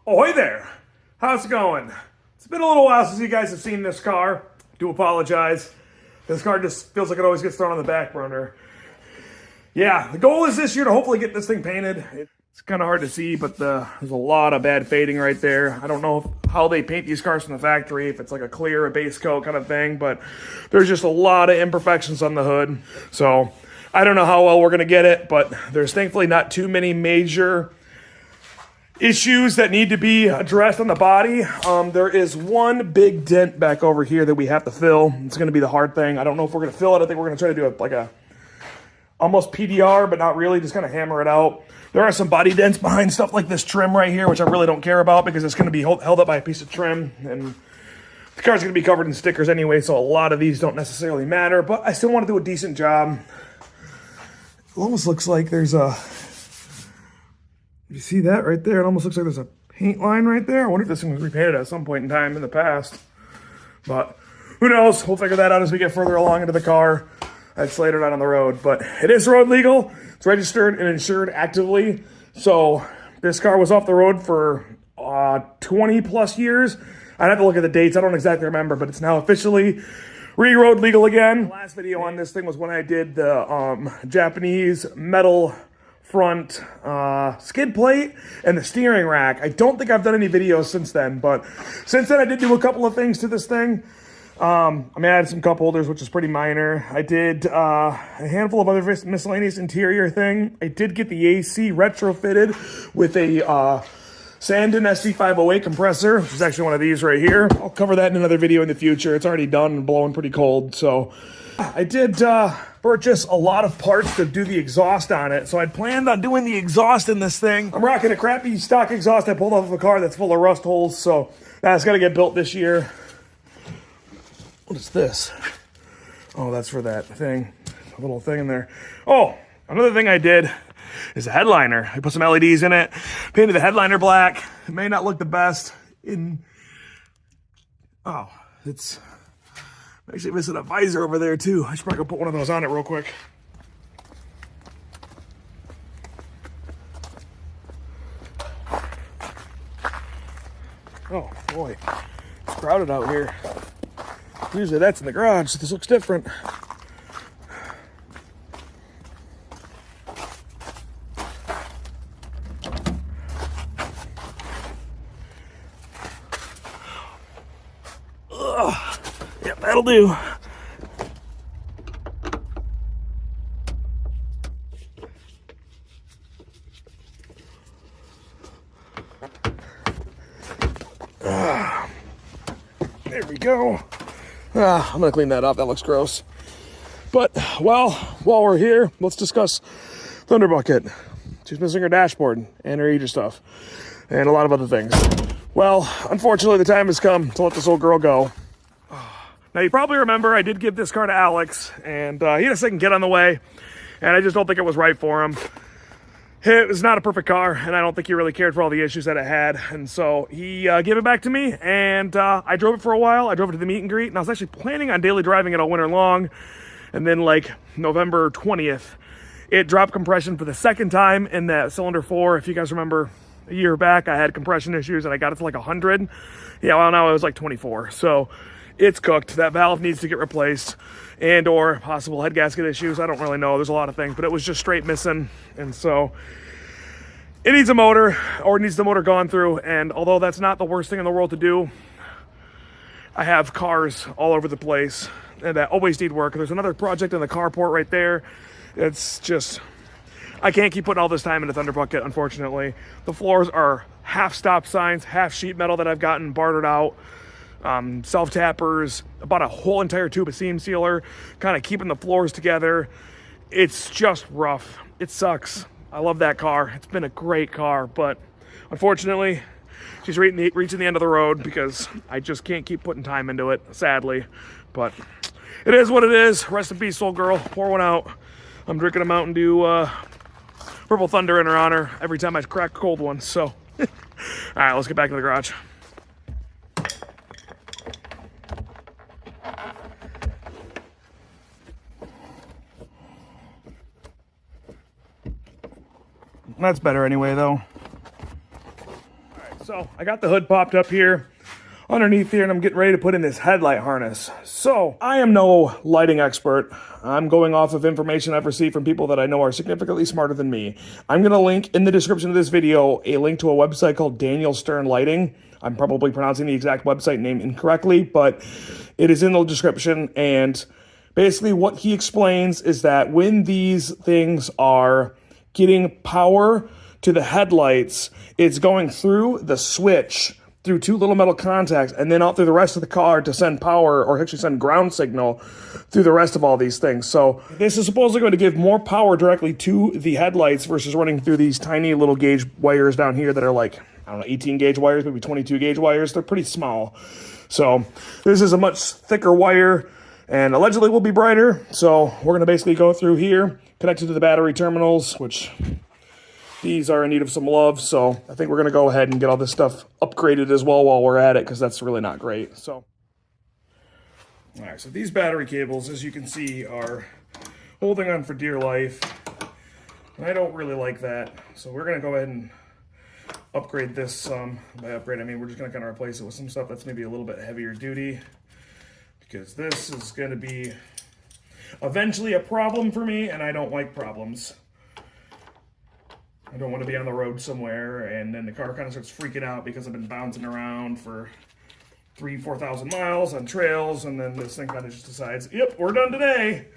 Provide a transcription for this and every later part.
Oh, hey there. How's it going? It's been a little while since you guys have seen this car. I do apologize. This car just feels like it always gets thrown on the back burner. Yeah, the goal is this year to hopefully get this thing painted. It's kind of hard to see, but there's a lot of bad fading right there. I don't know how they paint these cars from the factory, if it's like a clear, a base coat kind of thing, but there's just a lot of imperfections on the hood. So I don't know how well we're going to get it, but there's thankfully not too many major issues that need to be addressed on the body. There is one big dent back over here that we have to fill. It's going to be the hard thing. I don't know if we're going to fill it. I think we're going to try to do like a almost PDR, but not really, just kind of hammer it out. There are some body dents behind stuff like this trim right here, which I really don't care about because it's going to be held up by a piece of trim, and the car's going to be covered in stickers anyway, so a lot of these don't necessarily matter, but I still want to do a decent job. It almost looks like there's a, you see that right there? It almost looks like there's a paint line right there. I wonder if this thing was repainted at some point in time in the past, but who knows? We'll figure that out as we get further along into the car. I'd slated out on the road, but it is road legal. It's registered and insured actively. So this car was off the road for 20 plus years. I'd have to look at the dates. I don't exactly remember, but it's now officially re-road legal again. The last video on this thing was when I did the Japanese metal front skid plate and the steering rack. I don't think I've done any videos since then, but since then I did do a couple of things to this thing. I added some cup holders, which is pretty minor. I did a handful of other miscellaneous interior thing. I did get the AC retrofitted with a Sandin SC508 compressor, which is actually one of these right here. I'll cover that in another video in the future. It's already done and blowing pretty cold. So I did purchase a lot of parts to do the exhaust on it. So I'd planned on doing the exhaust in this thing. I'm rocking a crappy stock exhaust I pulled off of a car that's full of rust holes. So that's got to get built this year. What is this? Oh, that's for that thing. A little thing in there. Oh, another thing I did is a headliner. I put some LEDs in it, painted the headliner black. It may not look the best in... Oh, it's actually missing a visor over there too. I should probably go put one of those on it real quick. Oh boy, it's crowded out here. Usually that's in the garage, so this looks different. Ugh. Yeah, that'll do. There we go. I'm gonna clean that up. That looks gross. But, well, while we're here, let's discuss Thunderbucket. She's missing her dashboard and her heater stuff and a lot of other things. Well, unfortunately, the time has come to let this old girl go. Now, you probably remember I did give this car to Alex, and he had a second kid on the way, and I just don't think it was right for him. It was not a perfect car, and I don't think he really cared for all the issues that it had. And so he gave it back to me, and I drove it for a while. I drove it to the meet and greet, and I was actually planning on daily driving it all winter long. And then, like, November 20th, it dropped compression for the second time in that cylinder 4. If you guys remember, a year back, I had compression issues, and I got it to like 100. Yeah, well, now it was like 24. So it's cooked. That valve needs to get replaced, and or possible head gasket issues. I don't really know. There's a lot of things, but it was just straight missing. And so it needs a motor, or it needs the motor gone through. And although that's not the worst thing in the world to do, I have cars all over the place and that always need work. There's another project in the carport right there. It's just, I can't keep putting all this time into Thunderbucket, unfortunately. The floors are half stop signs, half sheet metal that I've gotten bartered out. Self-tappers, about a whole entire tube of seam sealer, kind of keeping the floors together. It's just rough. It sucks. I love that car. It's been a great car, but unfortunately, she's reaching the end of the road because I just can't keep putting time into it, sadly. But it is what it is. Rest in peace, old girl. Pour one out. I'm drinking a Mountain Dew Purple Thunder in her honor every time I crack a cold one. So, all right, let's get back to the garage. That's better anyway, though. Alright, So I got the hood popped up here underneath here, and I'm getting ready to put in this headlight harness. So I am no lighting expert. I'm going off of information I've received from people that I know are significantly smarter than me. I'm going to link in the description of this video a link to a website called Daniel Stern Lighting. I'm probably pronouncing the exact website name incorrectly, but it is in the description. And basically what he explains is that when these things are getting power to the headlights, it's going through the switch, through two little metal contacts, and then out through the rest of the car to send power, or actually send ground signal through the rest of all these things. So this is supposedly going to give more power directly to the headlights versus running through these tiny little gauge wires down here that are like, I don't know, 18 gauge wires, maybe 22 gauge wires. They're pretty small. So this is a much thicker wire and allegedly will be brighter. So we're going to basically go through here, connected to the battery terminals, which these are in need of some love, so I think we're going to go ahead and get all this stuff upgraded as well while we're at it, because that's really not great. So, all right, so these battery cables, as you can see, are holding on for dear life, and I don't really like that. So we're going to go ahead and upgrade this. By upgrade, I mean we're just going to kind of replace it with some stuff that's maybe a little bit heavier duty, because this is going to be eventually a problem for me, and I don't like problems. I don't want to be on the road somewhere and then the car kind of starts freaking out because I've been bouncing around for 3,000-4,000 miles on trails, and then this thing kind of just decides, yep, we're done today.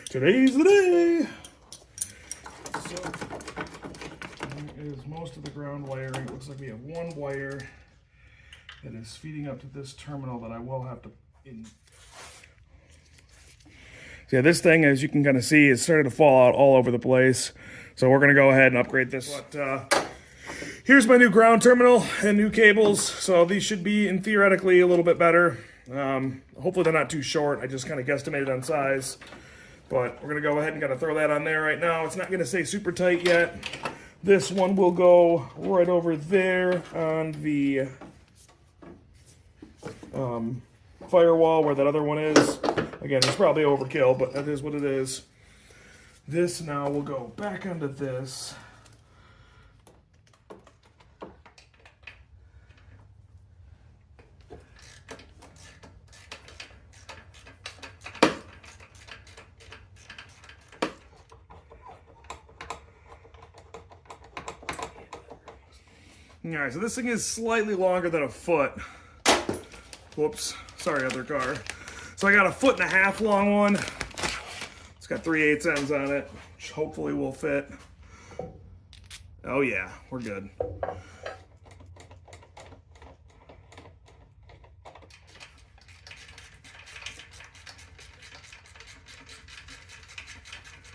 Today's the day. So here is most of the ground wiring. It looks like we have one wire that is feeding up to this terminal that I will have to So yeah, this thing, as you can kind of see, is starting to fall out all over the place. So we're going to go ahead and upgrade this. But here's my new ground terminal and new cables. So these should be, in theoretically, a little bit better. Hopefully they're not too short. I just kind of guesstimated on size. But we're going to go ahead and kind of throw that on there right now. It's not going to stay super tight yet. This one will go right over there on the firewall where that other one is. Again, it's probably overkill, but that is what it is. This now will go back onto this. Alright, so this thing is slightly longer than a foot. Whoops, sorry other car. So I got a 1.5 foot long one. It's got 3/8 ends on it, which hopefully will fit. Oh yeah, we're good.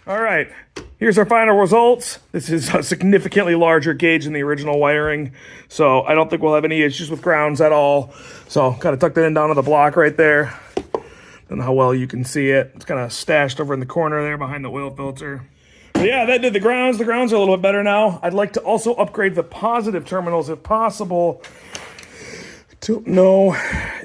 All right, here's our final results. This is a significantly larger gauge than the original wiring, so I don't think we'll have any issues with grounds at all. So kind of tucked it in down to the block right there. Don't know how well you can see it. It's kind of stashed over in the corner there behind the oil filter. But yeah, that did the grounds. The grounds are a little bit better now. I'd like to also upgrade the positive terminals if possible. Don't know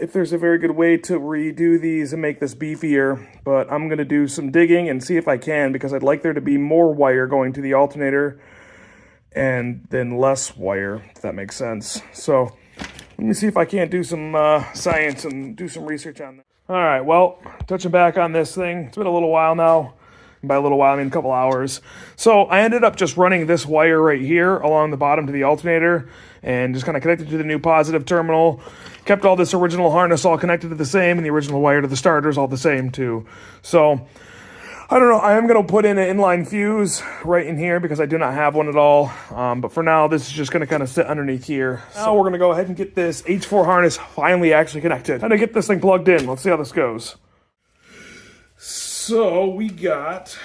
if there's a very good way to redo these and make this beefier, but I'm going to do some digging and see if I can, because I'd like there to be more wire going to the alternator and then less wire, if that makes sense. So let me see if I can't do some science and do some research on that. All right, well, touching back on this thing, it's been a little while now. And by a little while, I mean a couple hours. So I ended up just running this wire right here along the bottom to the alternator and just kind of connected to the new positive terminal. Kept all this original harness all connected to the same, and the original wire to the starters all the same too. So I don't know, I am going to put in an inline fuse right in here because I do not have one at all. But for now, this is just going to kind of sit underneath here. Now we're going to go ahead and get this H4 harness finally actually connected. Time to get this thing plugged in. Let's see how this goes. So we got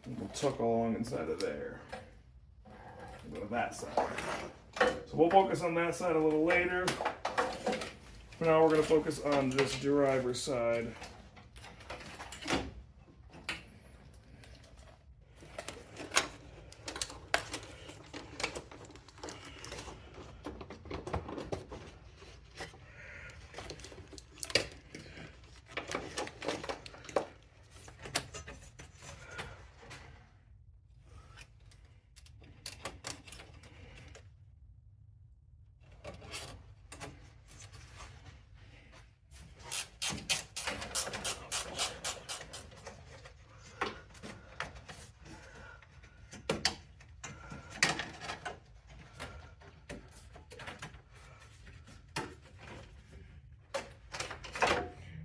a little tuck along inside of there. We'll go to that side. So we'll focus on that side a little later. For now, we're going to focus on this driver side.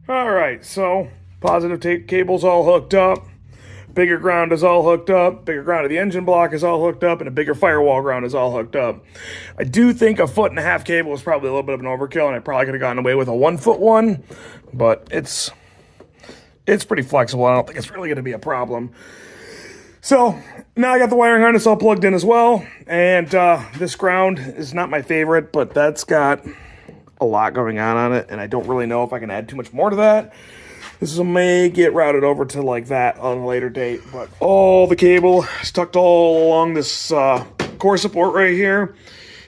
All right, so positive cable's all hooked up. Bigger ground is all hooked up. Bigger ground of the engine block is all hooked up, and a bigger firewall ground is all hooked up. I do think a 1.5 cable was probably a little bit of an overkill, and I probably could have gotten away with a 1-foot one, but it's pretty flexible. I don't think it's really going to be a problem. So now I got the wiring harness all plugged in as well, and this ground is not my favorite, but that's got a lot going on it, and I don't really know if I can add too much more to that. This may get routed over to like that on a later date, but all the cable is tucked all along this core support right here,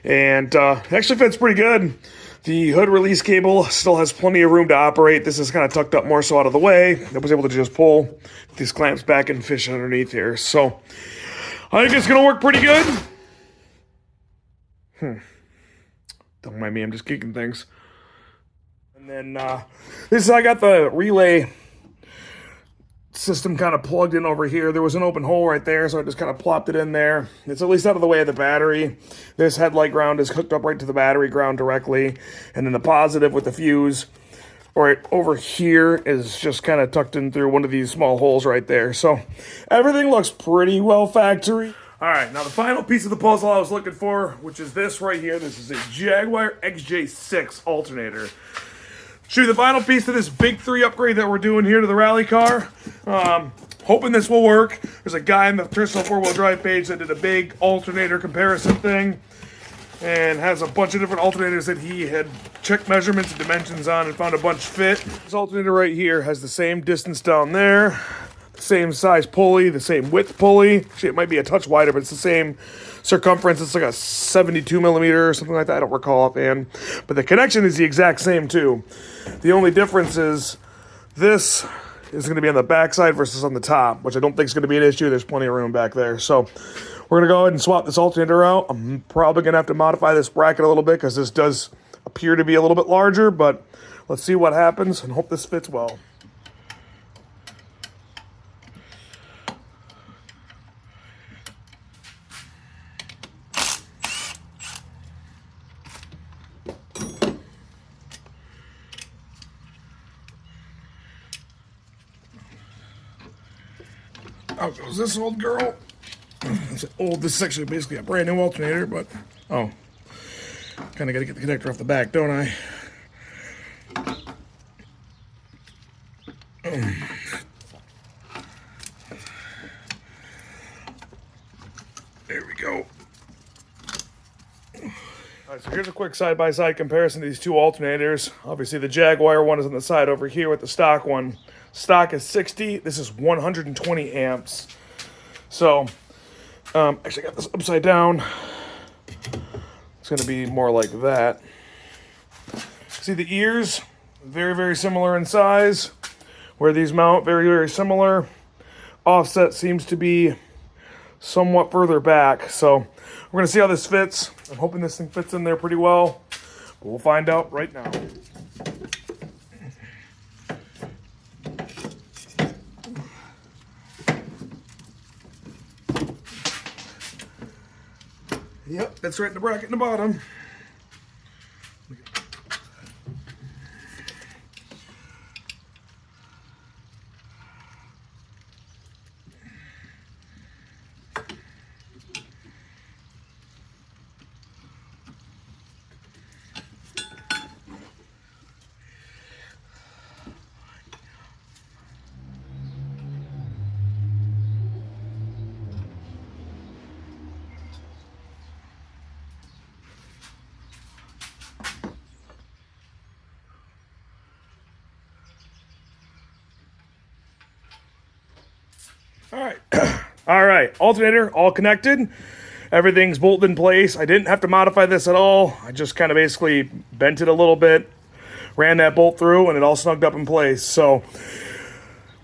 and it actually fits pretty good. The hood release cable still has plenty of room to operate. This is kind of tucked up more so out of the way. I was able to just pull these clamps back and fish underneath here. So I think it's going to work pretty good. Don't mind me, I'm just kicking things. And then I got the relay system kind of plugged in over here. There was an open hole right there, so I just kind of plopped it in there. It's at least out of the way of the battery. This headlight ground is hooked up right to the battery ground directly, and then the positive with the fuse right over here is just kind of tucked in through one of these small holes right there. So everything looks pretty well factory. All right, now the final piece of the puzzle I was looking for, which is this right here. This is a Jaguar XJ6 alternator. Show you the final piece of this big 3 upgrade that we're doing here to the rally car. Hoping this will work. There's a guy in the Tercel 4-wheel drive page that did a big alternator comparison thing and has a bunch of different alternators that he had checked measurements and dimensions on and found a bunch fit. This alternator right here has the same distance down there, the same size pulley, the same width pulley. Actually, it might be a touch wider, but it's the same circumference. It's like a 72 millimeter or something like that. I don't recall offhand. But the connection is the exact same too. The only difference is this is going to be on the back side versus on the top, which I don't think is going to be an issue. There's plenty of room back there. So we're going to go ahead and swap this alternator out. I'm probably going to have to modify this bracket a little bit because this does appear to be a little bit larger, but let's see what happens and hope this fits well. Out goes this old girl. It's old. This is actually basically a brand new alternator, but kind of got to get the connector off the back, don't I? There we go. All right, so here's a quick side-by-side comparison of these two alternators. Obviously, the Jaguar one is on the side over here with the stock one. Stock is 60. This is 120 amps. So, actually, I got this upside down. It's going to be more like that. See the ears? Very, very similar in size. Where these mount, very, very similar. Offset seems to be somewhat further back. So, we're going to see how this fits. I'm hoping this thing fits in there pretty well. But we'll find out right now. Yep, that's right in the bracket in the bottom. All right, alternator all connected. Everything's bolted in place. I didn't have to modify this at all. I just kind of basically bent it a little bit, ran that bolt through, and it all snugged up in place. So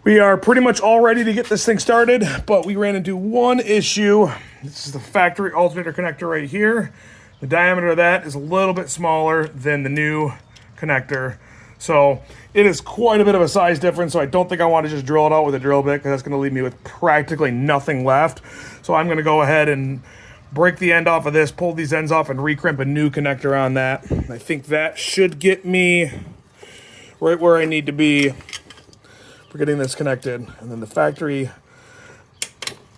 we are pretty much all ready to get this thing started, but we ran into one issue. This is the factory alternator connector right here. The diameter of that is a little bit smaller than the new connector. So it is quite a bit of a size difference, so I don't think I want to just drill it out with a drill bit because that's going to leave me with practically nothing left. So I'm going to go ahead and break the end off of this, pull these ends off, and recrimp a new connector on that. I think that should get me right where I need to be for getting this connected. And then the factory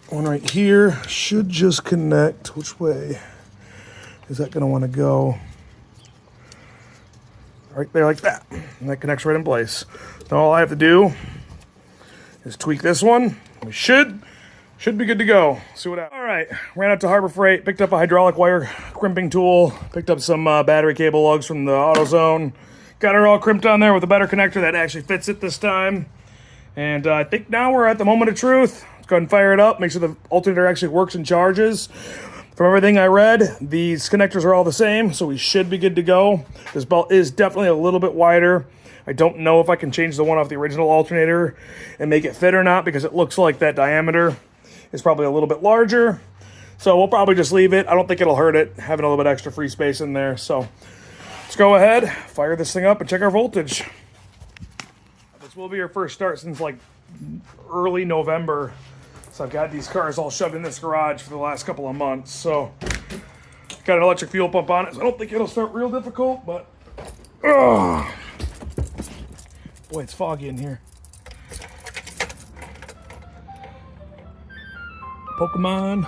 one right here should just connect. Which way is that going to want to go? Right there like that. And that connects right in place. Now all I have to do is tweak this one. We should be good to go. See what happens. All right, ran out to Harbor Freight, picked up a hydraulic wire crimping tool, picked up some battery cable lugs from the AutoZone. Got it all crimped on there with a better connector that actually fits it this time. And I think now we're at the moment of truth. Let's go ahead and fire it up, make sure the alternator actually works and charges. From everything I read, these connectors are all the same, so we should be good to go. This belt is definitely a little bit wider. I don't know if I can change the one off the original alternator and make it fit or not, because it looks like that diameter is probably a little bit larger. So we'll probably just leave it. I don't think it'll hurt it, having a little bit extra free space in there. So let's go ahead, fire this thing up and check our voltage. This will be our first start since like early November. So I've got these cars all shoved in this garage for the last couple of months. So got an electric fuel pump on it. So I don't think it'll start real difficult, but boy, it's foggy in here. Pokemon.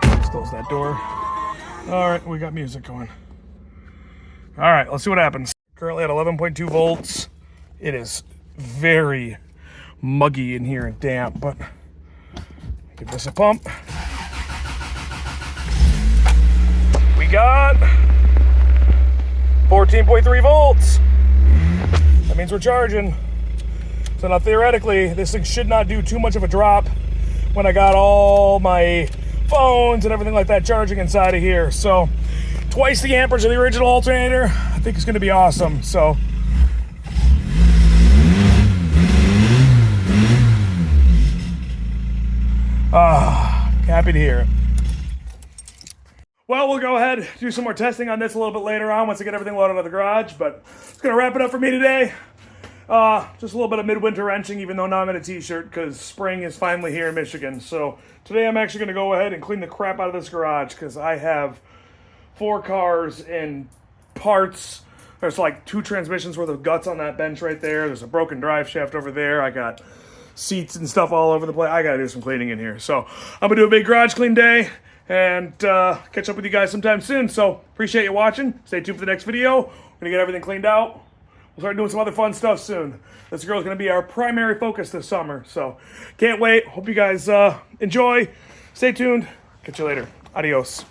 Let's close that door. All right, we got music going. All right, let's see what happens. Currently at 11.2 volts. It is very muggy in here and damp, but give this a pump. We got 14.3 volts. That means we're charging. So now theoretically, this thing should not do too much of a drop when I got all my phones and everything like that charging inside of here. So twice the amperage of the original alternator. I think it's going to be awesome. So happy to hear it. Well, we'll go ahead, do some more testing on this a little bit later on once I get everything loaded out of the garage, but it's going to wrap it up for me today. Just a little bit of midwinter wrenching, even though now I'm in a t-shirt, because spring is finally here in Michigan. So today I'm actually going to go ahead and clean the crap out of this garage, because I have 4 cars and parts. There's like 2 transmissions worth of guts on that bench right there. There's a broken drive shaft over there. I got seats and stuff all over the place. I got to do some cleaning in here. So I'm going to do a big garage clean day and catch up with you guys sometime soon. So appreciate you watching. Stay tuned for the next video. We're going to get everything cleaned out. We'll start doing some other fun stuff soon. This girl is going to be our primary focus this summer. So can't wait. Hope you guys enjoy. Stay tuned. Catch you later. Adios.